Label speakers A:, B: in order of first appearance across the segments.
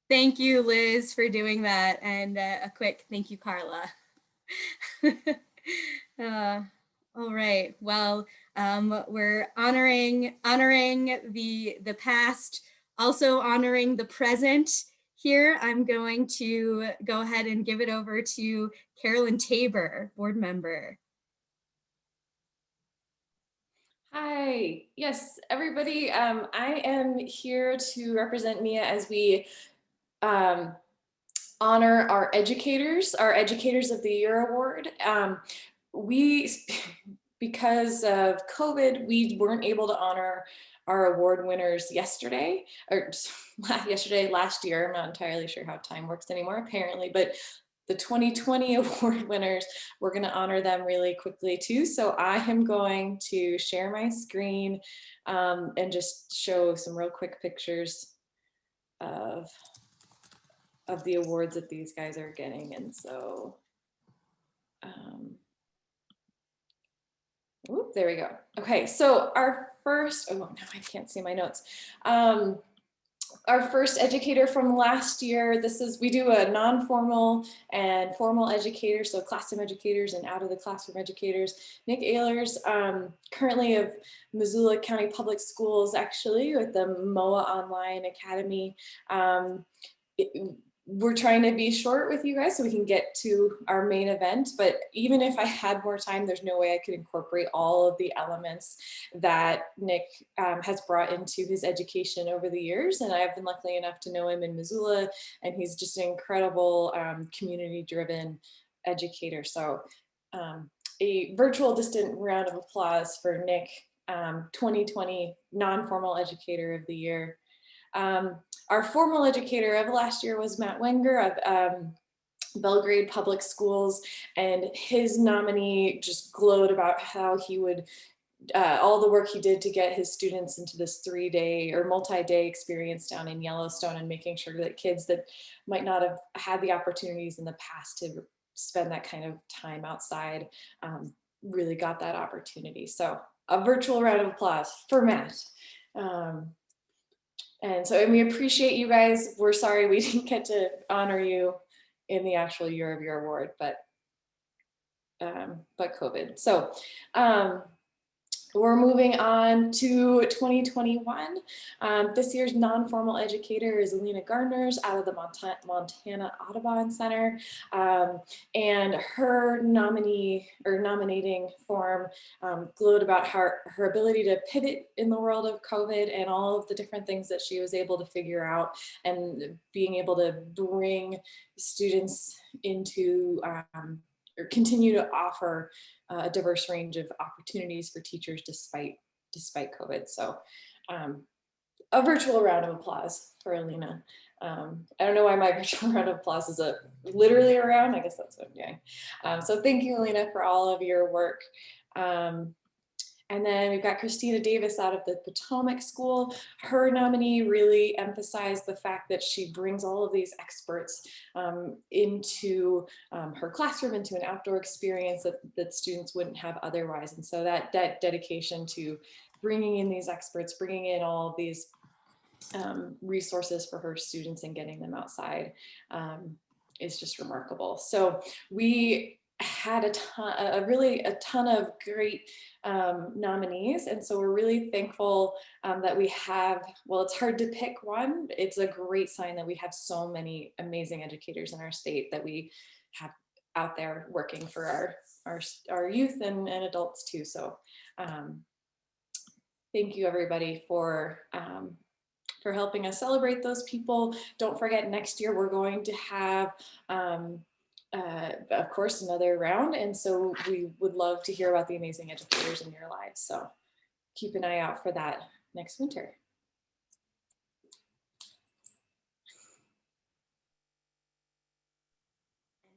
A: Thank you, Liz, for doing that. And a quick thank you, Carla. uh, all right. Well, we're honoring the past, also honoring the present. Here, I'm going to go ahead and give it over to Carolyn Tabor, board member.
B: Hi, yes, everybody. I am here to represent MIA as we um, honor our Educators of the Year award. We, because of COVID, we weren't able to honor our award winners yesterday, or last year. I'm not entirely sure how time works anymore, apparently, but the 2020 award winners, we're going to honor them really quickly too. So I am going to share my screen and just show some real quick pictures of the awards that these guys are getting. And so, there we go. Okay, so our first, oh, now I can't see my notes. Our first educator from last year, we do a non-formal and formal educator, so classroom educators and out of the classroom educators. Nick Ehlers, currently of Missoula County Public Schools, actually with the MOA Online Academy. We're trying to be short with you guys so we can get to our main event, but even if I had more time, there's no way I could incorporate all of the elements that Nick has brought into his education over the years. And I've been lucky enough to know him in Missoula, and he's just an incredible community-driven educator. So a virtual distant round of applause for Nick, 2020 non-formal educator of the year. Our formal educator of last year was Matt Wenger of Belgrade Public Schools, and his nominee just glowed about how he would all the work he did to get his students into this 3-day or multi-day experience down in Yellowstone, and making sure that kids that might not have had the opportunities in the past to spend that kind of time outside really got that opportunity. So a virtual round of applause for Matt. And we appreciate you guys. We're sorry we didn't get to honor you in the actual year of your award, but COVID. So we're moving on to 2021. This year's non-formal educator is Alina Gardners out of the Montana Audubon Center. And her nominating form glowed about her ability to pivot in the world of COVID and all of the different things that she was able to figure out, and being able to bring students into or continue to offer a diverse range of opportunities for teachers despite COVID. So a virtual round of applause for Alina. I don't know why my virtual round of applause is literally a round. I guess that's what I'm doing. So thank you, Alina, for all of your work. And then we've got Christina Davis out of the Potomac School. Her nominee really emphasized the fact that she brings all of these experts into her classroom, into an outdoor experience that students wouldn't have otherwise. And so that dedication to bringing in these experts, bringing in all of these resources for her students and getting them outside is just remarkable. So we had a ton of great nominees, and so we're really thankful that we have, well, it's hard to pick one. It's a great sign that we have so many amazing educators in our state that we have out there working for our youth and adults too. So thank you, everybody, for helping us celebrate those people. Don't forget, next year we're going to have of course, another round. And so we would love to hear about the amazing educators in your lives. So keep an eye out for that next winter.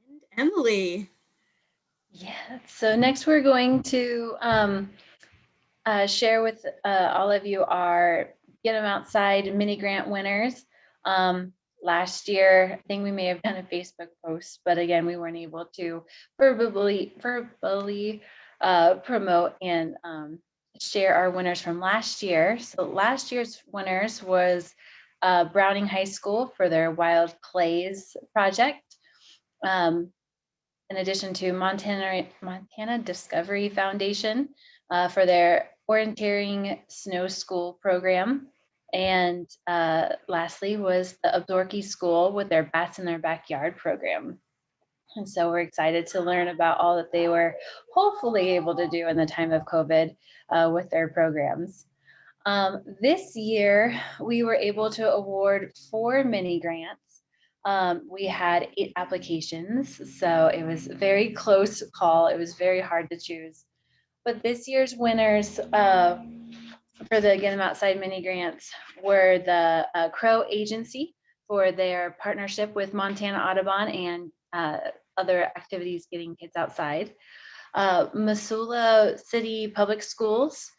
A: And Emily.
C: Yeah, so next we're going to share with all of you our Get 'em Outside mini grant winners. Last year, I think we may have done a Facebook post, but again, we weren't able to verbally promote and share our winners from last year. So last year's winners was Browning High School for their Wild Plays project. In addition to Montana Discovery Foundation for their orienteering snow school program. And lastly was the Abdorki School with their Bats in Their Backyard program. And so we're excited to learn about all that they were hopefully able to do in the time of COVID with their programs. This year, we were able to award 4 mini grants. We had 8 applications, so it was a very close call. It was very hard to choose. But this year's winners for the Get 'em Outside mini grants were the Crow Agency for their partnership with Montana Audubon and other activities getting kids outside. Missoula City Public Schools,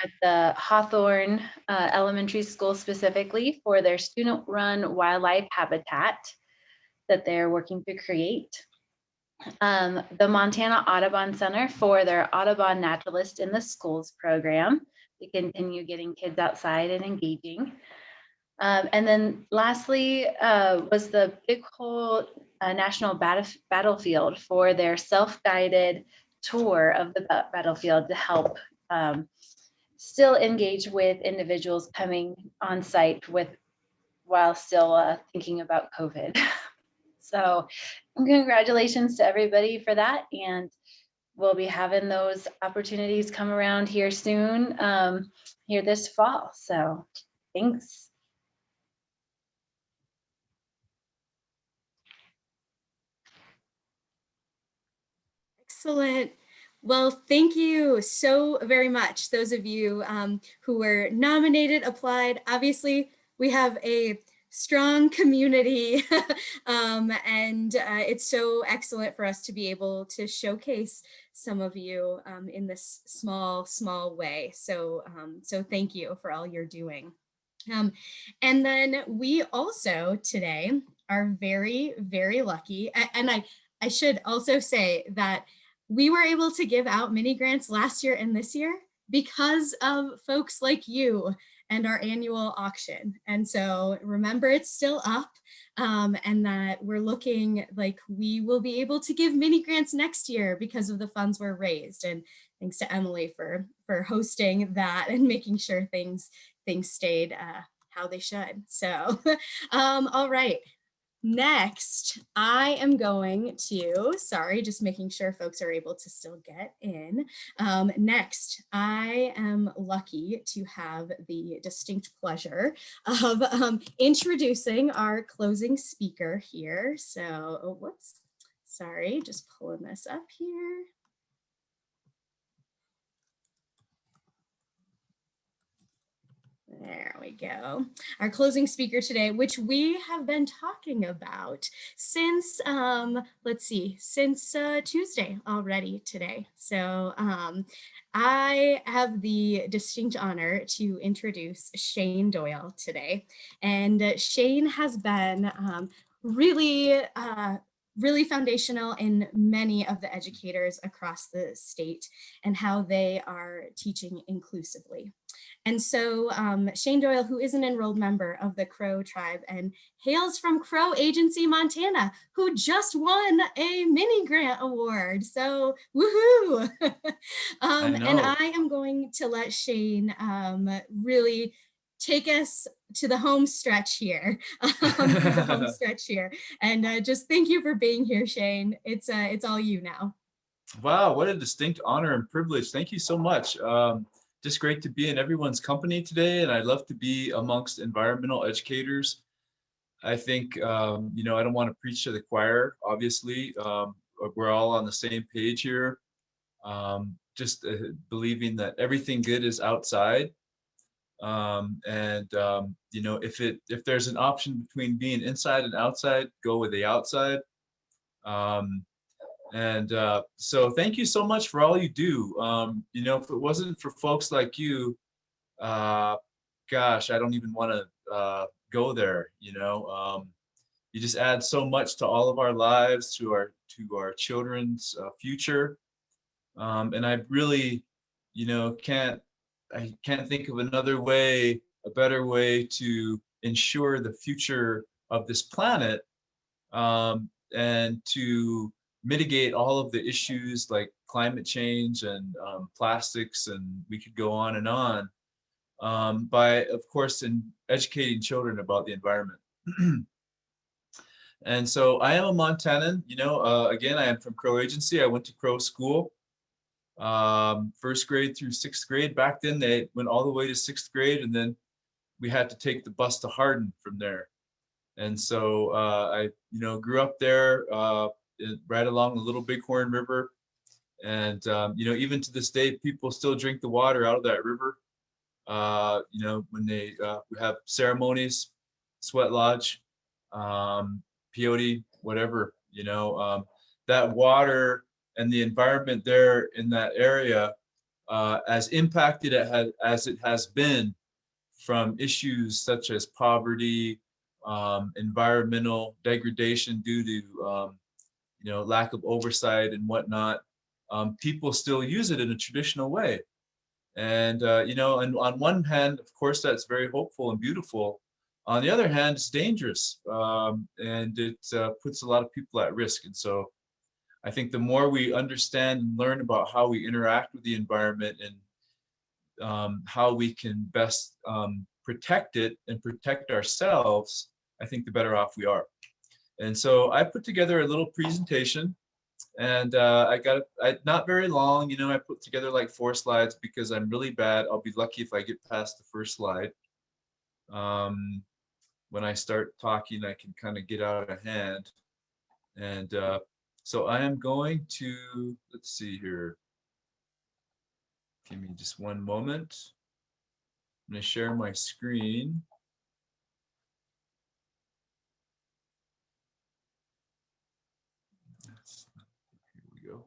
C: at the Hawthorne Elementary School specifically for their student-run wildlife habitat that they're working to create. The Montana Audubon Center for their Audubon Naturalist in the Schools program to continue getting kids outside and engaging. And then lastly was the Big Hole National Battlefield for their self-guided tour of the battlefield to help still engage with individuals coming on site with while still thinking about COVID. So congratulations to everybody for that. And we'll be having those opportunities come around here soon, here this fall. So thanks.
A: Excellent. Well, thank you so very much. Those of you who were nominated, applied. Obviously, we have a strong community and it's so excellent for us to be able to showcase some of you in this small way. So, so thank you for all you're doing. And then we also today are very lucky. And I should also say that we were able to give out mini grants last year and this year because of folks like you and our annual auction. And so remember, it's still up and that we're looking like we will be able to give mini grants next year because of the funds were raised. And thanks to Emily for hosting that and making sure things stayed how they should. So, all right. Next, I am going to, sorry, just making sure folks are able to still get in. Next, I am lucky to have the distinct pleasure of introducing our closing speaker here. So, oh, whoops, sorry, just pulling this up here. There we go. Our closing speaker today, which we have been talking about since, let's see, since Tuesday already today. So I have the distinct honor to introduce Shane Doyle today. And Shane has been really foundational in many of the educators across the state and how they are teaching inclusively. And so Shane Doyle, who is an enrolled member of the Crow tribe and hails from Crow Agency, Montana, who just won a mini grant award. So woohoo! And I am going to let Shane really take us to the home stretch here, And just thank you for being here, Shane. It's all you now.
D: Wow, what a distinct honor and privilege. Thank you so much. Just great to be in everyone's company today, and I'd love to be amongst environmental educators. I think, you know, I don't want to preach to the choir, obviously. We're all on the same page here. Just believing that everything good is outside. You know, if there's an option between being inside and outside, go with the outside. So thank you so much for all you do. You know, if it wasn't for folks like you, gosh, I don't even want to go there. You know, you just add so much to all of our lives, to our children's future. And I really, you know, I can't think of another way a better way to ensure the future of this planet, and to mitigate all of the issues like climate change and plastics, and we could go on and on, by, of course, in educating children about the environment. And so I am a Montanan, again, I am from Crow Agency. I went to Crow School, first grade through sixth grade. Back then they went all the way to sixth grade, and then we had to take the bus to Hardin from there. And so I, grew up there right along the Little Bighorn River. And, even to this day, people still drink the water out of that river. When they we have ceremonies, sweat lodge, peyote, whatever, that water and the environment there in that area, as impacted as it has been from issues such as poverty, environmental degradation due to lack of oversight and whatnot, people still use it in a traditional way. And and on one hand, of course, that's very hopeful and beautiful. On the other hand, it's dangerous, and it puts a lot of people at risk. And so I think the more we understand and learn about how we interact with the environment and how we can best protect it and protect ourselves, I think the better off we are. And so I put together a little presentation, and I got it not very long. I put together like 4 slides because I'm really bad. I'll be lucky if I get past the first slide. When I start talking, I can kind of get out of hand. And so I am going to, let's see here. Give me just one moment. I'm going to share my screen. Here we go.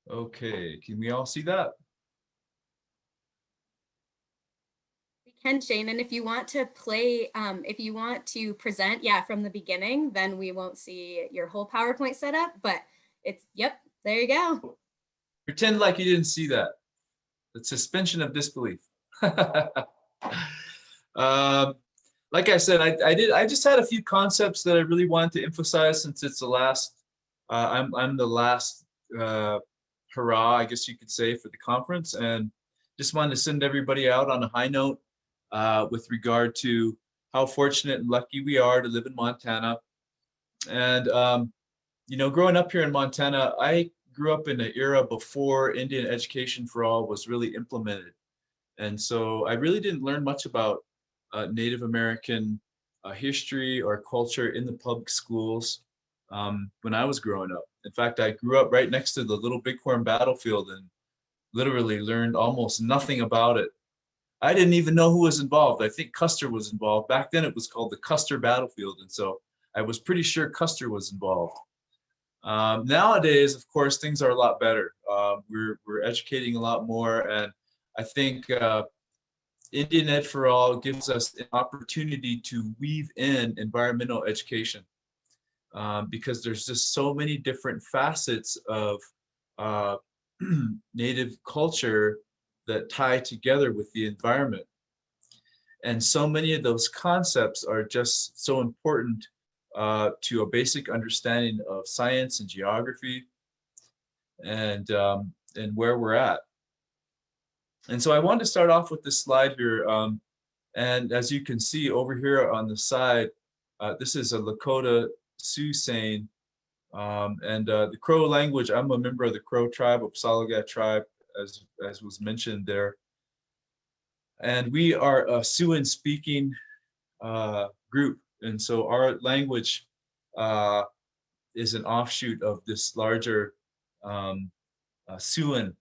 D: Okay, can we all see that?
A: We can, Shane, and if you want to play, if you want to present, from the beginning, then we won't see your whole PowerPoint setup, but yep, there you go.
D: Pretend like you didn't see that. The suspension of disbelief. Like I said, I just had a few concepts that I really wanted to emphasize since it's the last, I'm the last hurrah, I guess you could say, for the conference, and just wanted to send everybody out on a high note with regard to how fortunate and lucky we are to live in Montana. And growing up here in Montana, I grew up in an era before Indian Education for All was really implemented. And so I really didn't learn much about Native American history or culture in the public schools when I was growing up. In fact, I grew up right next to the Little Bighorn battlefield and literally learned almost nothing about it. I didn't even know who was involved. I think Custer was involved. Back then it was called the Custer Battlefield. And so I was pretty sure Custer was involved. Nowadays, of course, things are a lot better. We're educating a lot more. And I think Indian Ed for All gives us an opportunity to weave in environmental education because there's just so many different facets of Native culture that tie together with the environment. And so many of those concepts are just so important to a basic understanding of science and geography and where we're at. And so I wanted to start off with this slide here. And as you can see over here on the side, this is a Lakota Sioux saying. And the Crow language, I'm a member of the Crow tribe, Upsalagat tribe, as was mentioned there. And we are a Siouan speaking group. And so our language is an offshoot of this larger Siouan,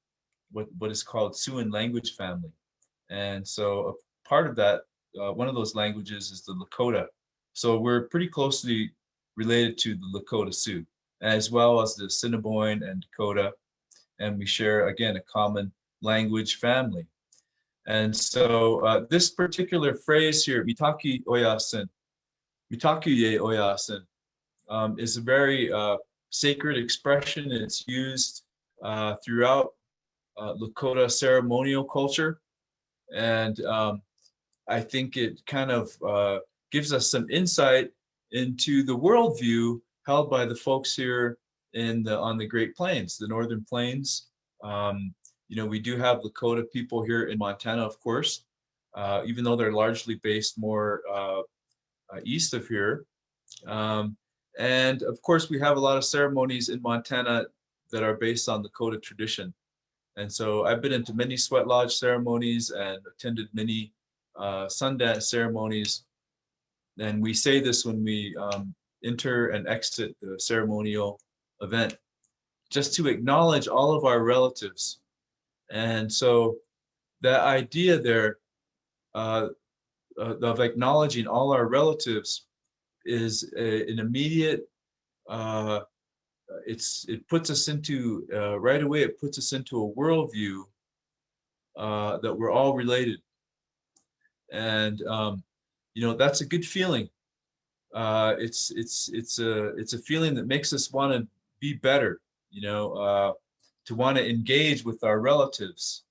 D: what is called Siouan language family. And so a part of that, one of those languages is the Lakota. So we're pretty closely related to the Lakota Sioux, as well as the Assiniboine and Dakota. And we share, again, a common language family. And so this particular phrase here, Mitaki Oyasin, Mitakuye Oyasin, is a very sacred expression. It's used throughout Lakota ceremonial culture. And I think it kind of gives us some insight into the worldview held by the folks here on the Great Plains, the Northern Plains. You know, we do have Lakota people here in Montana, of course, even though they're largely based more east of here. And of course, we have a lot of ceremonies in Montana that are based on Lakota tradition. And so I've been into many sweat lodge ceremonies and attended many Sundance ceremonies. And we say this when we enter and exit the ceremonial event, just to acknowledge all of our relatives. And so that idea there of acknowledging all our relatives is an immediate, it puts us into, right away, it puts us into a worldview that we're all related. And, you know, that's a good feeling. It's a feeling that makes us want to be better, you know, to want to engage with our relatives,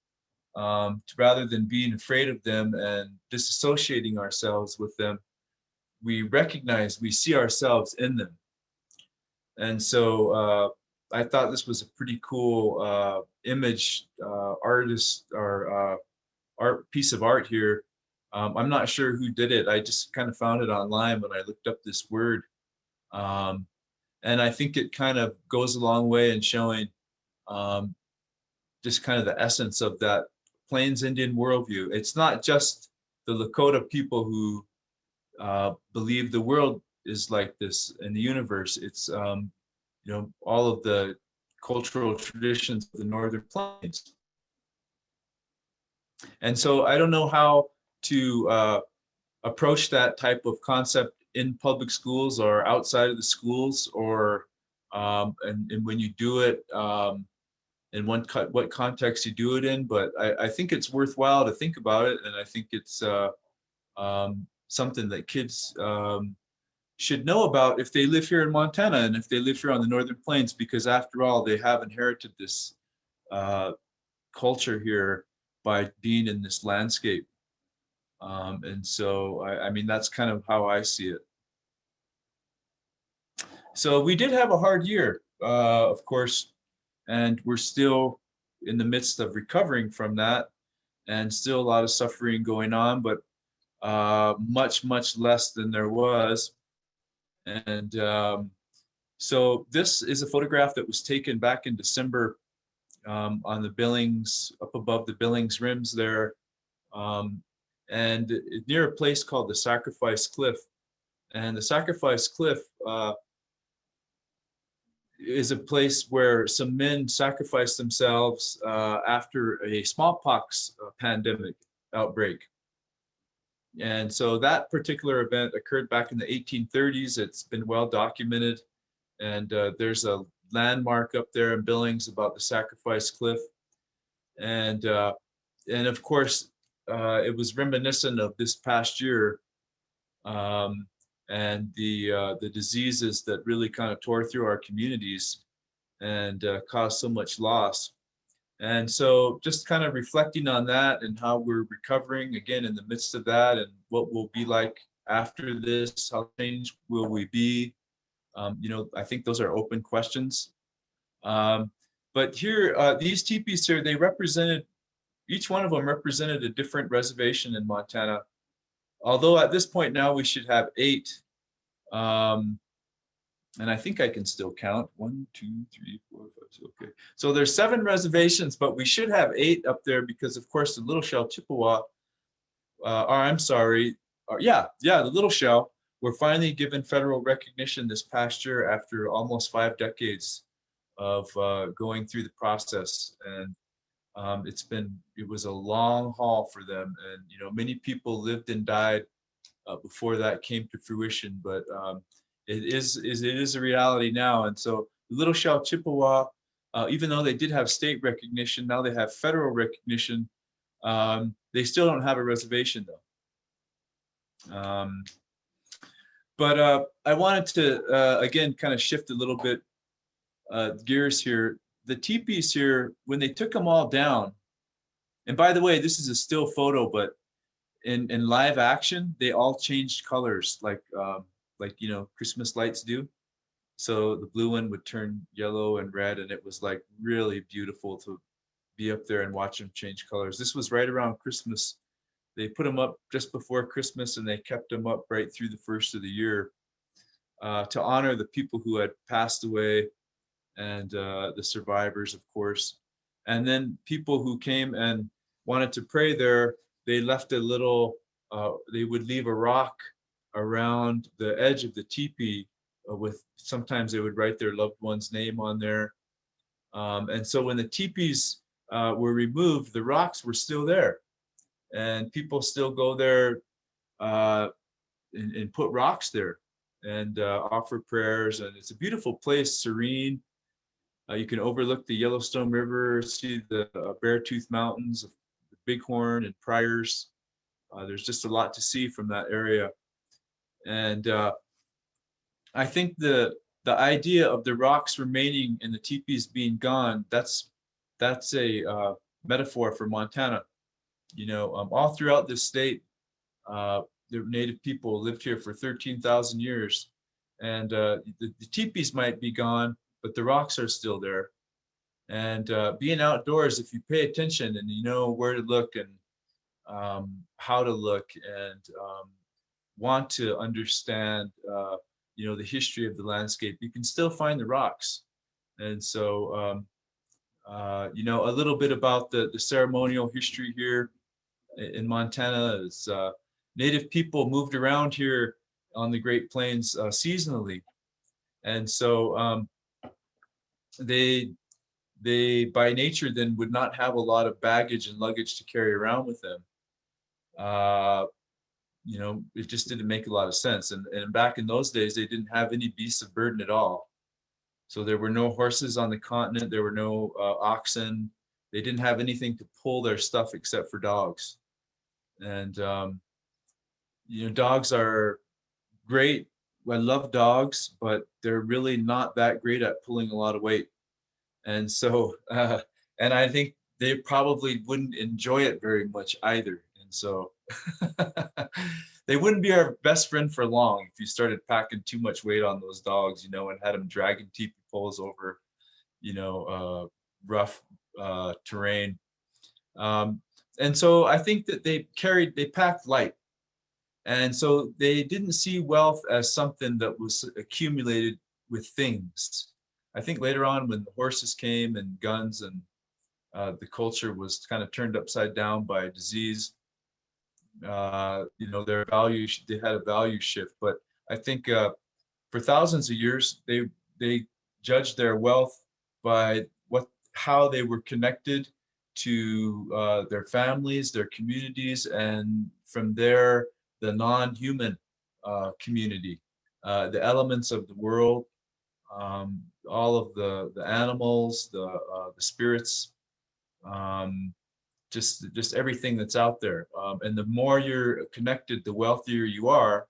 D: rather than being afraid of them and disassociating ourselves with them. We recognize, we see ourselves in them. And so I thought this was a pretty cool image, artist or art piece of art here. I'm not sure who did it. I just kind of found it online when I looked up this word. And I think it kind of goes a long way in showing just kind of the essence of that Plains Indian worldview. It's not just the Lakota people who believe the world is like this in the universe. It's you know, all of the cultural traditions of the Northern Plains. And so I don't know how to approach that type of concept in public schools or outside of the schools, or and when you do it, in what context you do it in. But I think it's worthwhile to think about it, and I think it's something that kids should know about if they live here in Montana and if they live here on the Northern Plains, because after all, they have inherited this culture here by being in this landscape. And so, I mean, that's kind of how I see it. So we did have a hard year, of course, and we're still in the midst of recovering from that, and still a lot of suffering going on, but much, much less than there was. And so this is a photograph that was taken back in December on the Billings, up above the Billings rims there, and near a place called the Sacrifice Cliff. And the Sacrifice Cliff is a place where some men sacrificed themselves after a smallpox pandemic outbreak. And so that particular event occurred back in the 1830s. It's been well documented. And there's a landmark up there in Billings about the Sacrifice Cliff. And of course, it was reminiscent of this past year and the diseases that really kind of tore through our communities and caused so much loss. And so just kind of reflecting on that and how we're recovering again in the midst of that, and what we'll be like after this, how changed will we be? You know, I think those are open questions. But here, these teepees here, they represented, each one of them represented a different reservation in Montana. Although at this point now we should have 8. And I think I can still count. 1, 2, 3, 4, 5, 6. Okay. So there's 7 reservations, but we should have 8 up there because, of course, the Little Shell Chippewa, or I'm sorry, the Little Shell were finally given federal recognition this past year after almost 5 decades of going through the process. And it was a long haul for them. And, you know, many people lived and died before that came to fruition, but it is a reality now. And so the Little Shell Chippewa, even though they did have state recognition, now they have federal recognition. They still don't have a reservation though. But I wanted to, again, kind of shift a little bit gears here. The teepees here, when they took them all down, and by the way, this is a still photo, but in live action, they all changed colors like you know Christmas lights do. So the blue one would turn yellow and red, and it was like really beautiful to be up there and watch them change colors. This was right around Christmas. They put them up just before Christmas, and they kept them up right through the first of the year to honor the people who had passed away and the survivors, of course. And then people who came and wanted to pray there, they left a little, they would leave a rock around the edge of the teepee with, sometimes they would write their loved one's name on there. And so when the teepees were removed, the rocks were still there. And people still go there and put rocks there and offer prayers. And it's a beautiful place, serene. You can overlook the Yellowstone River, see the Beartooth Mountains, the Bighorn and Pryor's. There's just a lot to see from that area. And I think the idea of the rocks remaining and the teepees being gone, that's a metaphor for Montana. You know, all throughout this state, the native people lived here for 13,000 years. And the teepees might be gone, but the rocks are still there. And being outdoors, if you pay attention and you know where to look and how to look and want to understand, you know, the history of the landscape, you can still find the rocks. And so, you know, a little bit about the ceremonial history here in Montana is Native people moved around here on the Great Plains seasonally. And so they by nature then would not have a lot of baggage and luggage to carry around with them. You know, it just didn't make a lot of sense. And back in those days, they didn't have any beasts of burden at all. So there were no horses on the continent. There were no oxen. They didn't have anything to pull their stuff except for dogs. And, you know, dogs are great. I love dogs, but they're really not that great at pulling a lot of weight. And so, and I think they probably wouldn't enjoy it very much either. And so they wouldn't be our best friend for long if you started packing too much weight on those dogs, you know, and had them dragging teepee poles over, you know, rough terrain. And so I think that they packed light. And so they didn't see wealth as something that was accumulated with things. I think later on when the horses came and guns and the culture was kind of turned upside down by disease, you know, their value, they had a value shift. But I think for thousands of years, they judged their wealth by how they were connected to their families, their communities, and from there, the non-human community, the elements of the world, all of the animals, the spirits, just everything that's out there. And the more you're connected, the wealthier you are.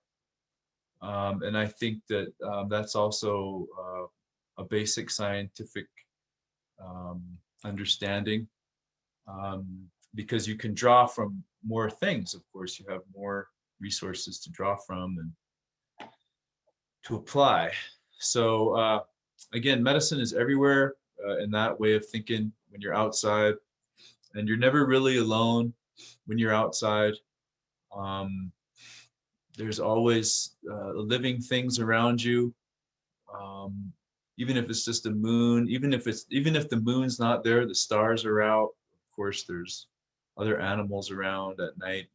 D: And I think that that's also a basic scientific understanding, because you can draw from more things. Of course, you have more resources to draw from and to apply. So again, medicine is everywhere in that way of thinking when you're outside, and you're never really alone when you're outside. There's always living things around you. Even if it's just a moon, even if the moon's not there, the stars are out. Of course, there's other animals around at night.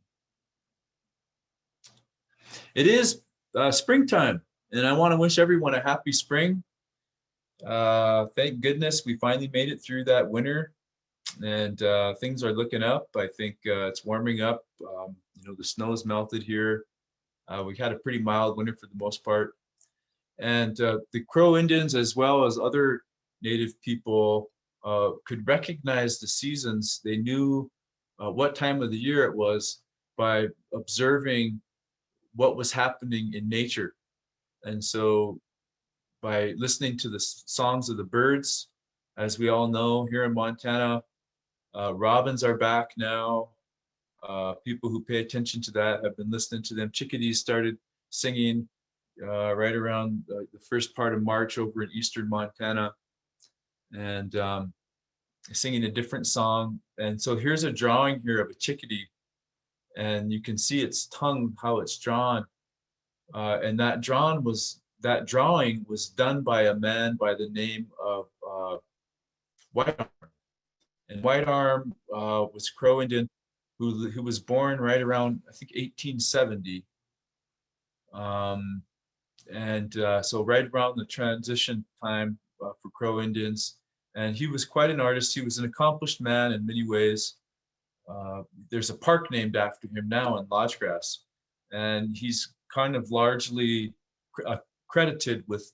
D: It is springtime, and I want to wish everyone a happy spring. Thank goodness we finally made it through that winter, and things are looking up. I think it's warming up. You know, the snow's melted here. We had a pretty mild winter for the most part. And the Crow Indians, as well as other Native people, could recognize the seasons. They knew what time of the year it was by observing what was happening in nature. And so by listening to the songs of the birds. As we all know, here in Montana, robins are back now. People who pay attention to that have been listening to them. Chickadees started singing right around the first part of March over in eastern Montana, and singing a different song. And so here's a drawing here of a chickadee, and you can see its tongue, how it's drawn. And that drawing was done by a man by the name of White Arm. And White Arm was Crow Indian who was born right around, I think, 1870. So right around the transition time for Crow Indians. And he was quite an artist. He was an accomplished man in many ways. There's a park named after him now in Lodgegrass. And he's kind of largely credited with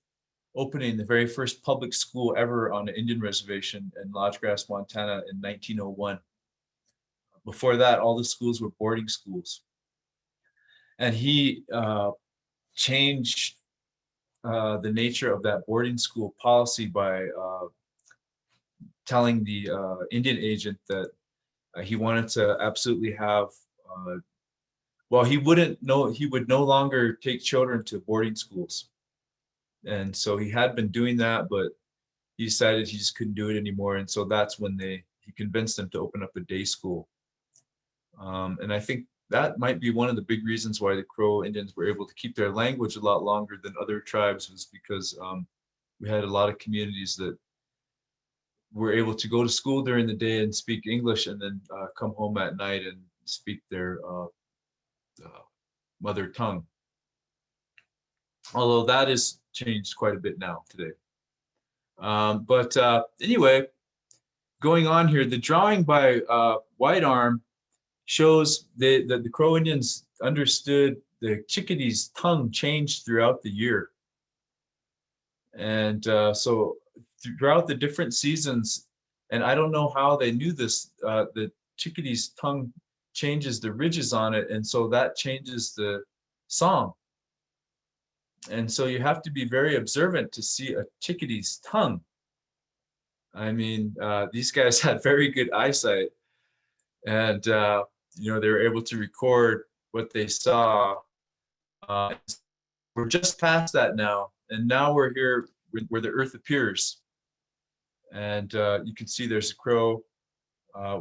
D: opening the very first public school ever on an Indian reservation in Lodgegrass, Montana in 1901. Before that, all the schools were boarding schools. And he changed the nature of that boarding school policy by telling the Indian agent that he wanted to absolutely have, he would no longer take children to boarding schools. And so he had been doing that, but he decided he just couldn't do it anymore. And so that's when he convinced them to open up a day school. And I think that might be one of the big reasons why the Crow Indians were able to keep their language a lot longer than other tribes, was because we had a lot of communities that were able to go to school during the day and speak English, and then come home at night and speak their mother tongue. Although that is changed quite a bit now today. Anyway, going on here, the drawing by White Arm shows that the Crow Indians understood the chickadee's tongue changed throughout the year. And so throughout the different seasons, and I don't know how they knew this, the chickadee's tongue changes the ridges on it, and so that changes the song. And so you have to be very observant to see a chickadee's tongue. I mean, these guys had very good eyesight, and they were able to record what they saw. We're just past that now, and now we're here where the earth appears. And you can see there's a crow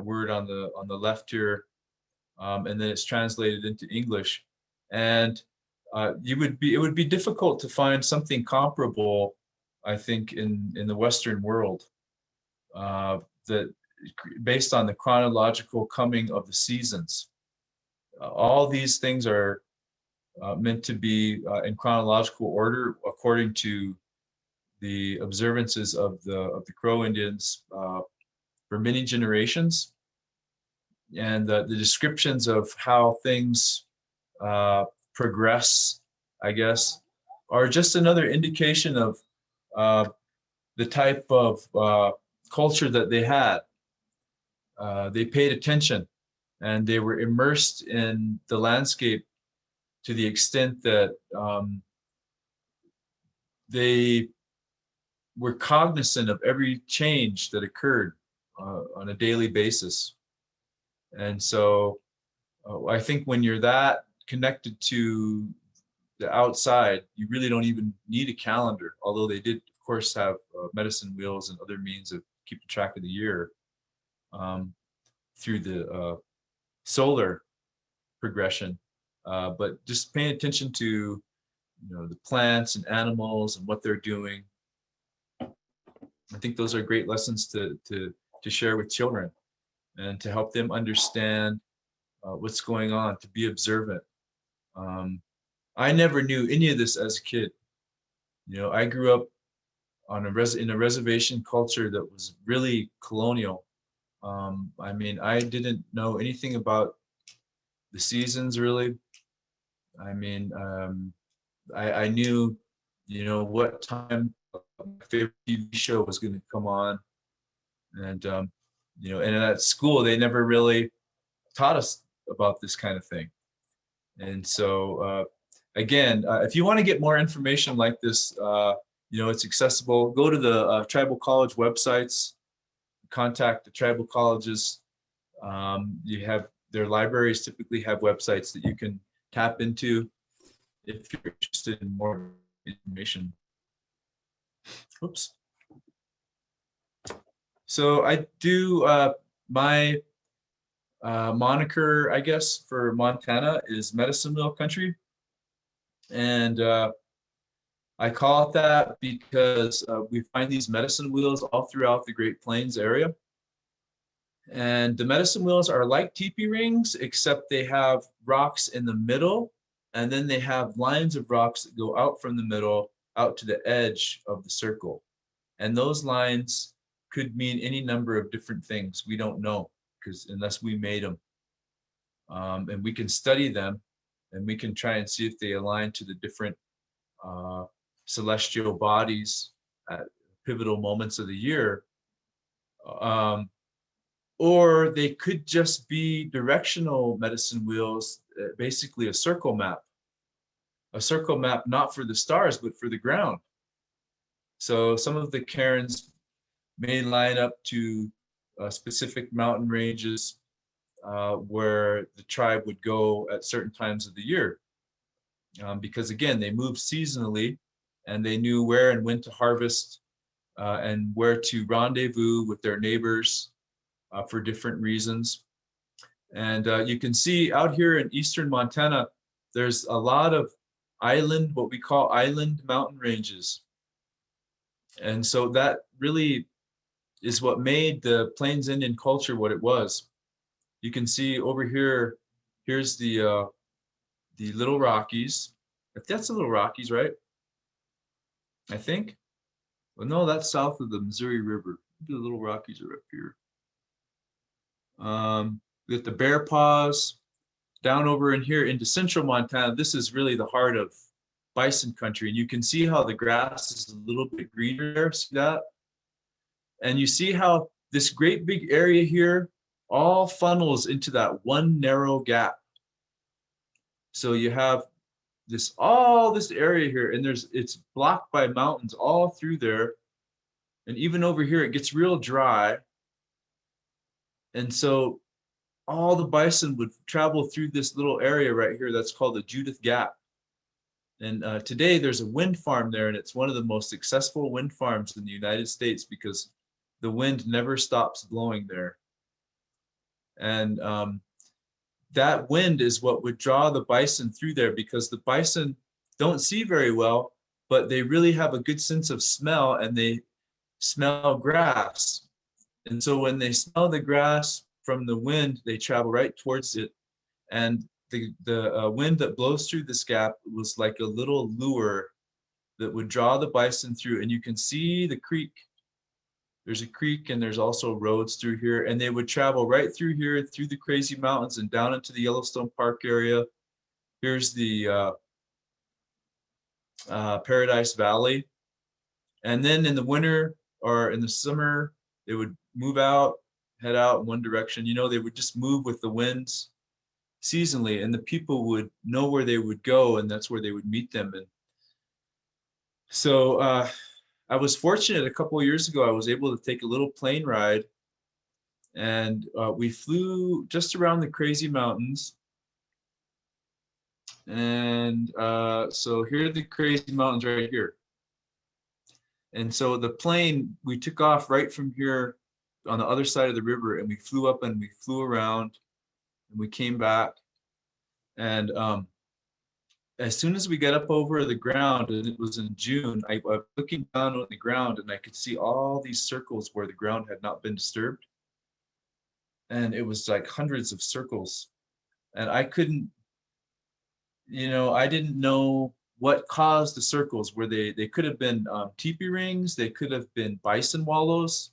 D: word on the left here, and then it's translated into English. And it would be difficult to find something comparable, I think, in the Western world, that based on the chronological coming of the seasons. All these things are meant to be in chronological order according to the observances of the Crow Indians for many generations, and the descriptions of how things progress, I guess, are just another indication of the type of culture that they had. They paid attention, and they were immersed in the landscape to the extent that they were cognizant of every change that occurred on a daily basis. And so I think when you're that connected to the outside, you really don't even need a calendar, although they did, of course, have medicine wheels and other means of keeping track of the year through the solar progression. But just paying attention to the plants and animals and what they're doing. I think those are great lessons to share with children, and to help them understand what's going on, to be observant. I never knew any of this as a kid. I grew up in a reservation culture that was really colonial. I mean, I didn't know anything about the seasons, really. I mean, I knew, what time my favorite TV show was going to come on. And, and at school, they never really taught us about this kind of thing. And so, again, if you want to get more information like this, it's accessible. Go to the tribal college websites, contact the tribal colleges. You have their libraries typically have websites that you can tap into if you're interested in more information. Oops. So I do my moniker, I guess, for Montana is Medicine Wheel Country. And I call it that because we find these medicine wheels all throughout the Great Plains area. And the medicine wheels are like teepee rings, except they have rocks in the middle, and then they have lines of rocks that go out from the middle out to the edge of the circle. And those lines could mean any number of different things. We don't know, because unless we made them. And we can study them, and we can try and see if they align to the different celestial bodies at pivotal moments of the year. Or they could just be directional medicine wheels, basically a circle map not for the stars, but for the ground. So some of the cairns may line up to specific mountain ranges where the tribe would go at certain times of the year. Because again, they moved seasonally, and they knew where and when to harvest and where to rendezvous with their neighbors for different reasons. And you can see out here in eastern Montana, there's a lot of what we call island mountain ranges. And so that really is what made the Plains Indian culture what it was. You can see over here, here's the Little Rockies. If that's the Little Rockies, right? I think. Well, no, that's south of the Missouri River. The Little Rockies are up here. We got the Bear Paws down over in here into central Montana. This is really the heart of bison country. And you can see how the grass is a little bit greener there. See that? And you see how this great big area here all funnels into that one narrow gap. So you have all this area here, and it's blocked by mountains all through there. And even over here, it gets real dry. And so all the bison would travel through this little area right here that's called the Judith Gap. And today there's a wind farm there, and it's one of the most successful wind farms in the United States because the wind never stops blowing there. And that wind is what would draw the bison through there, because the bison don't see very well, but they really have a good sense of smell, and they smell grass. And so when they smell the grass from the wind, they travel right towards it. And the wind that blows through this gap was like a little lure that would draw the bison through. And you can see the creek. There's a creek, and there's also roads through here. And they would travel right through here, through the Crazy Mountains and down into the Yellowstone Park area. Here's the Paradise Valley. And then in the winter or in the summer, they would move out, head out in one direction. They would just move with the winds seasonally, and the people would know where they would go, and that's where they would meet them. And so I was fortunate a couple of years ago, I was able to take a little plane ride, and we flew just around the Crazy Mountains. And so here are the Crazy Mountains right here. And so the plane, we took off right from here on the other side of the river, and we flew up and we flew around, and we came back. And as soon as we got up over the ground, and it was in June, I was looking down on the ground, and I could see all these circles where the ground had not been disturbed. And it was like hundreds of circles. And I couldn't, I didn't know what caused the circles. Where they could have been teepee rings, they could have been bison wallows,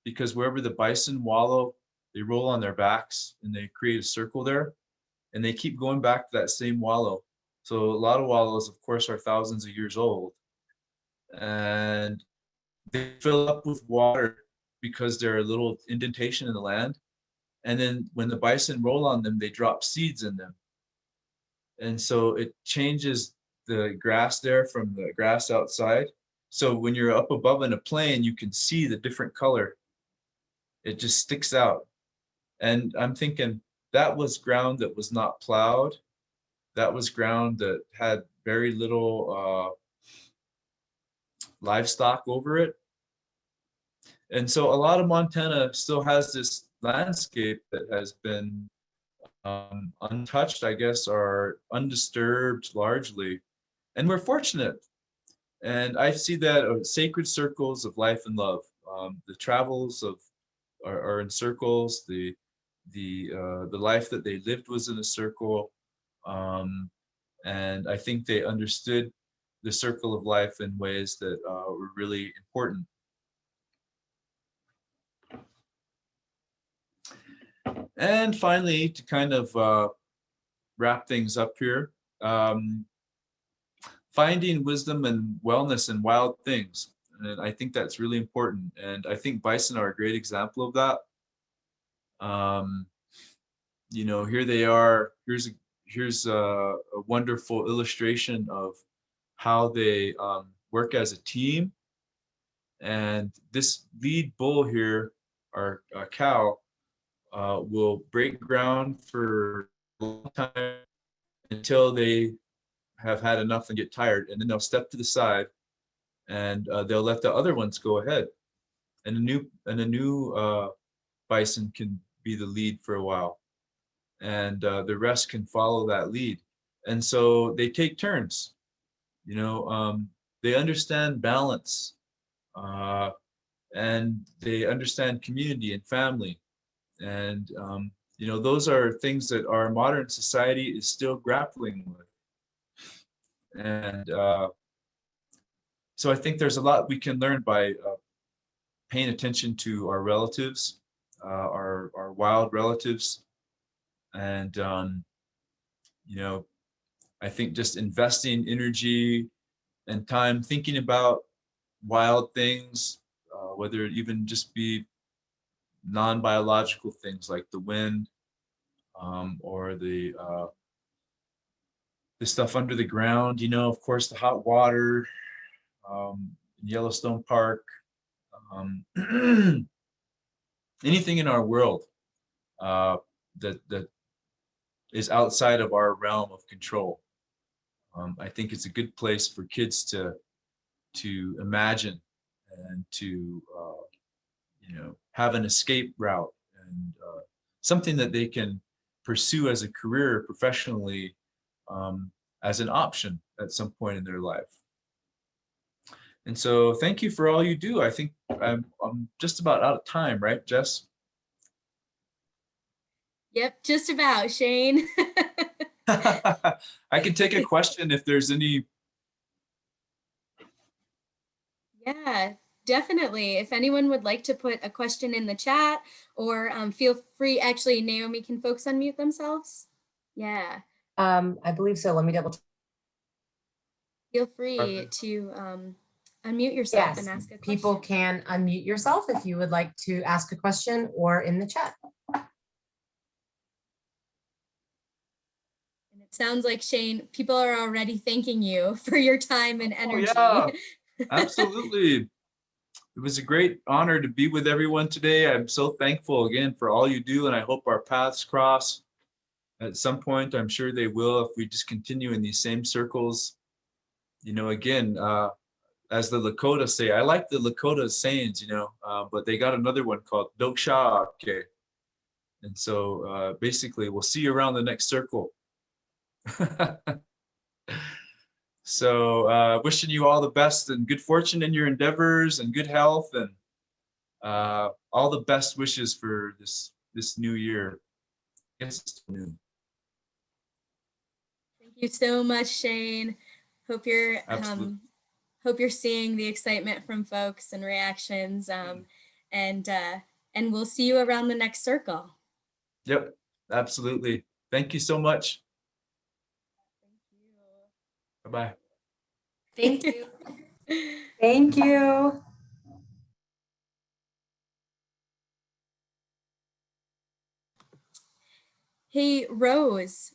D: because wherever the bison wallow, they roll on their backs and they create a circle there, and they keep going back to that same wallow. So a lot of wallows, of course, are thousands of years old, and they fill up with water because they're a little indentation in the land. And then when the bison roll on them, they drop seeds in them. And so it changes the grass there from the grass outside. So when you're up above in a plane, you can see the different color. It just sticks out. And I'm thinking that was ground that was not plowed. That was ground that had very little livestock over it. And so a lot of Montana still has this landscape that has been untouched, I guess, or undisturbed largely. And we're fortunate. And I see that sacred circles of life and love. The travels of are in circles. The life that they lived was in a circle. And I think they understood the circle of life in ways that were really important. And finally, to kind of wrap things up here, finding wisdom and wellness in wild things. And I think that's really important. And I think bison are a great example of that. You know, here they are. Here's a wonderful illustration of how they work as a team. And this lead bull here, our cow, will break ground for a long time until they have had enough and get tired, and then they'll step to the side and they'll let the other ones go ahead. And a new bison can be the lead for a while, and the rest can follow that lead. And so they take turns. You know, they understand balance, and they understand community and family. And you know, those are things that our modern society is still grappling with. And so I think there's a lot we can learn by paying attention to our relatives, our wild relatives. And you know, I think just investing energy and time thinking about wild things, whether it even just be non-biological things like the wind, or the stuff under the ground, you know, of course, the hot water, in Yellowstone Park, anything in our world that is outside of our realm of control. I think it's a good place for kids to imagine and to you know, have an escape route, and something that they can pursue as a career professionally, as an option at some point in their life. And so thank you for all you do. I think I'm just about out of time, right, Jess?
A: Yep, just about, Shane.
D: I can take a question if there's any.
A: Yeah, definitely. If anyone would like to put a question in the chat, or feel free, actually, Naomi, can folks unmute themselves? Yeah,
E: I believe so. Let me double check.
A: feel free to unmute yourself
E: Yes,
A: and ask a question.
E: people can unmute yourself if you would like to ask a question, or in the chat.
A: And it sounds like, Shane, people are already thanking you for your time and energy.
D: Oh, yeah, absolutely. It was a great honor to be with everyone today. I'm so thankful again for all you do, and I hope our paths cross at some point. I'm sure they will if we just continue in these same circles. You know, again, as the Lakota say, I like the Lakota sayings, you know, but they got another one called Doksha. Okay. And so basically, we'll see you around the next circle. So wishing you all the best and good fortune in your endeavors and good health, and all the best wishes for this new year. I guess it's new.
A: Thank you so much, Shane. Hope you're hope you're seeing the excitement from folks and reactions. And we'll see you around the next circle.
D: Yep, absolutely. Thank you so much. Bye-bye.
E: Thank you. Thank you.
A: Hey, Rose.